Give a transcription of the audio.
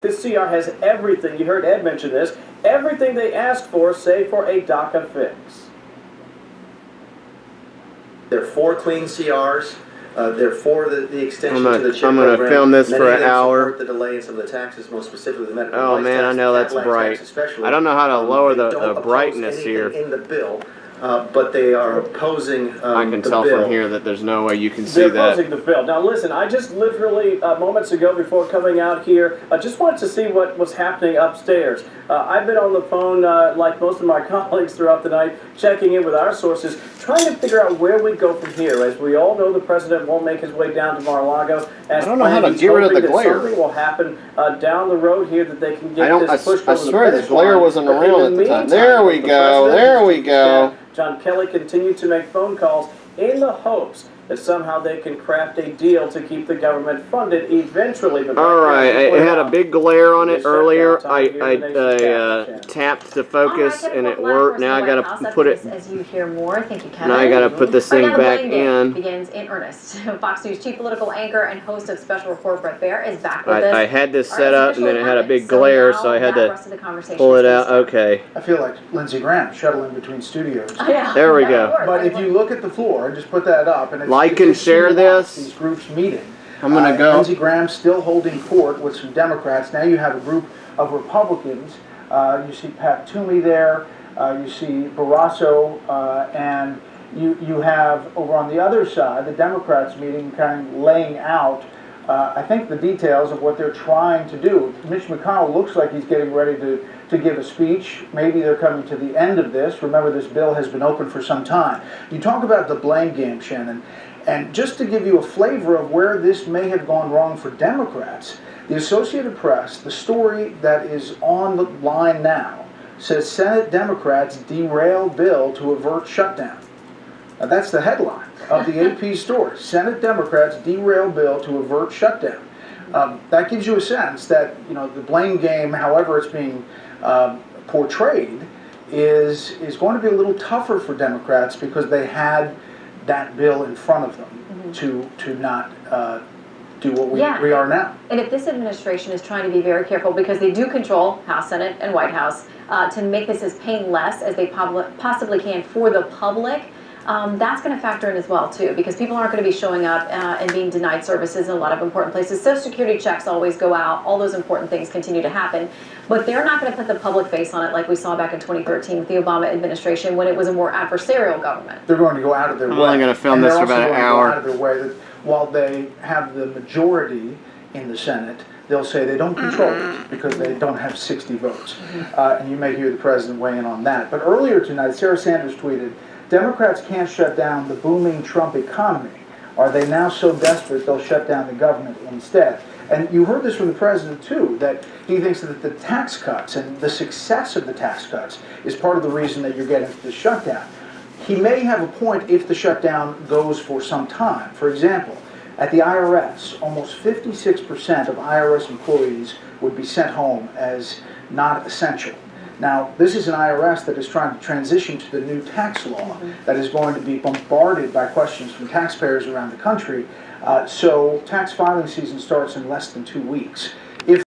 This CR has everything, you heard Ed mention this, everything they asked for, save for a DACA fix. There are 4 clean CRs. They're for the extension to the CHIP I'm program. gonna film this for an hour. Support the delay in some of the taxes, most specifically the medical Oh man, I know that's bright. I don't know how to lower the brightness here. In the bill, but they are opposing I can tell the bill. from here that there's no way you can see They're that. opposing the bill. Now listen, I just literally moments ago before coming out here, I just wanted to see what was happening upstairs. I've been on the phone like most of my colleagues throughout the night, checking in with our sources, trying to figure out where we go from here. As we all know, the president won't make his way down to Mar-a-Lago. I don't know how to get rid of the glare. Something will happen down the road here that they can get this pushed I over the swear this finish line. glare wasn't But in around at the time. There we go. There we go. John Kelly continued to make phone calls in the hopes that somehow they can craft a deal to keep the government funded eventually. But all right, it had a big glare on it earlier. I tapped to focus and it worked. Now I gotta put it. As you hear more, thank you, Kevin. Now I gotta put this thing back in. Begins in earnest. Fox News chief political anchor and host of Special Report Brett Baer is back with us. I had this set up and then it had a big glare, so I had to pull it out. Okay. I feel like Lindsey Graham shuttling between studios. Yeah, there we go. But if you look at the floor and just put that up, and it's like and share this. These groups meeting. I'm gonna go. Lindsey Graham still holding court with some Democrats. Now you have a group of Republicans. You see Pat Toomey there. You see Barrasso, and you have over on the other side the Democrats meeting, kind of laying out. I think the details of what they're trying to do. Mitch McConnell looks like he's getting ready to give a speech. Maybe they're coming to the end of this. Remember, this bill has been open for some time. You talk about the blame game, Shannon, and just to give you a flavor of where this may have gone wrong for Democrats, the Associated Press, the story that is on the line now, says Senate Democrats derail bill to avert shutdown. Now that's the headline of the AP story. Senate Democrats derail bill to avert shutdown. That gives you a sense that, you know, the blame game, however it's being portrayed, is going to be a little tougher for Democrats because they had that bill in front of them to not do what we are now. And if this administration is trying to be very careful, because they do control House, Senate, and White House, to make this as painless as they possibly can for the public, that's going to factor in as well, too, because people aren't going to be showing up and being denied services in a lot of important places. Social Security checks always go out. All those important things continue to happen. But they're not going to put the public face on it like we saw back in 2013 with the Obama administration when it was a more adversarial government. They're going to go out of their way. I'm only going to film this for about an hour. Out of their way that while they have the majority in the Senate, they'll say they don't control it because they don't have 60 votes. And you may hear the president weigh in on that. But earlier tonight, Sarah Sanders tweeted, "Democrats can't shut down the booming Trump economy. Are they now so desperate they'll shut down the government instead?" And you heard this from the president, too, that he thinks that the tax cuts and the success of the tax cuts is part of the reason that you're getting the shutdown. He may have a point if the shutdown goes for some time. For example, at the IRS, almost 56% of IRS employees would be sent home as not essential. Now, this is an IRS that is trying to transition to the new tax law that is going to be bombarded by questions from taxpayers around the country. So tax filing season starts in less than 2 weeks.